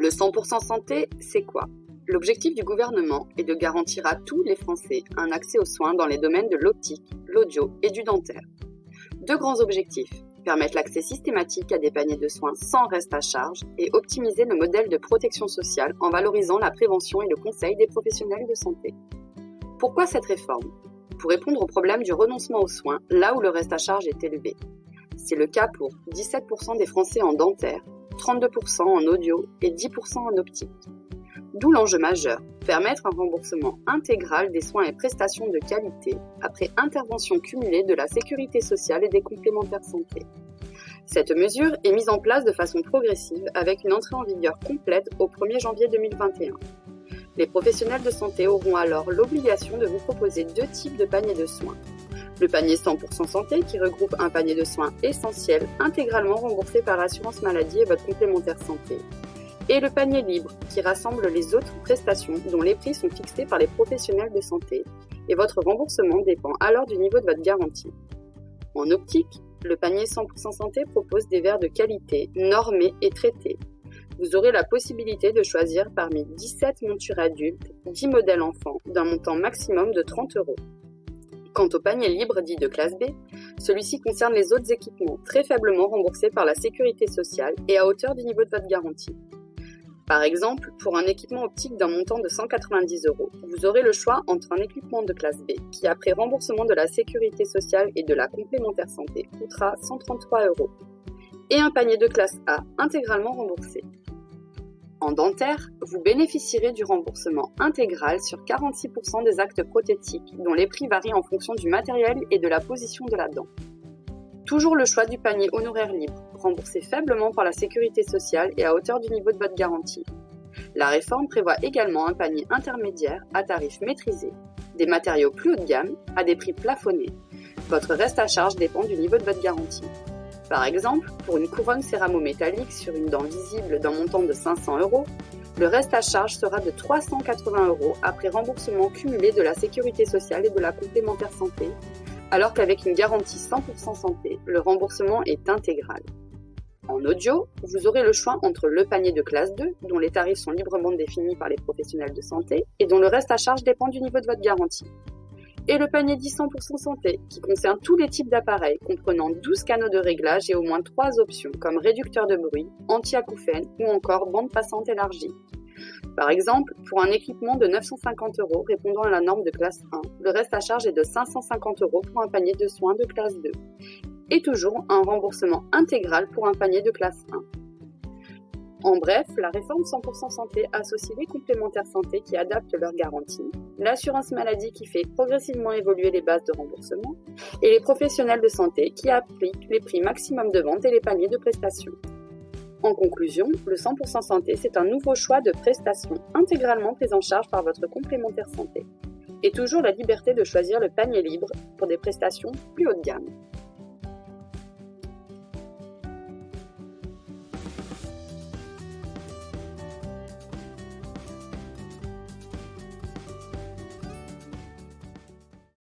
Le 100% santé, c'est quoi? L'objectif du gouvernement est de garantir à tous les Français un accès aux soins dans les domaines de l'optique, l'audio et du dentaire. Deux grands objectifs: permettre l'accès systématique à des paniers de soins sans reste à charge et optimiser le modèle de protection sociale en valorisant la prévention et le conseil des professionnels de santé. Pourquoi cette réforme? Pour répondre au problème du renoncement aux soins là où le reste à charge est élevé. C'est le cas pour 17% des Français en dentaire, 32% en audio et 10% en optique. D'où l'enjeu majeur, permettre un remboursement intégral des soins et prestations de qualité après intervention cumulée de la sécurité sociale et des complémentaires santé. Cette mesure est mise en place de façon progressive avec une entrée en vigueur complète au 1er janvier 2021. Les professionnels de santé auront alors l'obligation de vous proposer deux types de paniers de soins. Le panier 100% santé qui regroupe un panier de soins essentiel intégralement remboursé par l'assurance maladie et votre complémentaire santé. Et le panier libre qui rassemble les autres prestations dont les prix sont fixés par les professionnels de santé et votre remboursement dépend alors du niveau de votre garantie. En optique, le panier 100% santé propose des verres de qualité, normés et traités. Vous aurez la possibilité de choisir parmi 17 montures adultes, 10 modèles enfants d'un montant maximum de 30 €. Quant au panier libre dit de classe B, celui-ci concerne les autres équipements très faiblement remboursés par la sécurité sociale et à hauteur du niveau de votre garantie. Par exemple, pour un équipement optique d'un montant de 190 €, vous aurez le choix entre un équipement de classe B qui, après remboursement de la sécurité sociale et de la complémentaire santé, coûtera 133 € et un panier de classe A intégralement remboursé. En dentaire, vous bénéficierez du remboursement intégral sur 46% des actes prothétiques dont les prix varient en fonction du matériel et de la position de la dent. Toujours le choix du panier honoraire libre, remboursé faiblement par la sécurité sociale et à hauteur du niveau de votre garantie. La réforme prévoit également un panier intermédiaire à tarif maîtrisé, des matériaux plus haut de gamme à des prix plafonnés. Votre reste à charge dépend du niveau de votre garantie. Par exemple, pour une couronne céramo-métallique sur une dent visible d'un montant de 500 €, le reste à charge sera de 380 € après remboursement cumulé de la sécurité sociale et de la complémentaire santé, alors qu'avec une garantie 100% santé, le remboursement est intégral. En audio, vous aurez le choix entre le panier de classe 2, dont les tarifs sont librement définis par les professionnels de santé et dont le reste à charge dépend du niveau de votre garantie, et le panier dit 100% santé, qui concerne tous les types d'appareils, comprenant 12 canaux de réglage et au moins 3 options, comme réducteur de bruit, anti-acouphène ou encore bande passante élargie. Par exemple, pour un équipement de 950 € répondant à la norme de classe 1, le reste à charge est de 550 € pour un panier de soins de classe 2, et toujours un remboursement intégral pour un panier de classe 1. En bref, la réforme 100% santé associe les complémentaires santé qui adaptent leur garantie, l'assurance maladie qui fait progressivement évoluer les bases de remboursement et les professionnels de santé qui appliquent les prix maximum de vente et les paniers de prestations. En conclusion, le 100% santé, c'est un nouveau choix de prestations intégralement pris en charge par votre complémentaire santé et toujours la liberté de choisir le panier libre pour des prestations plus haut de gamme.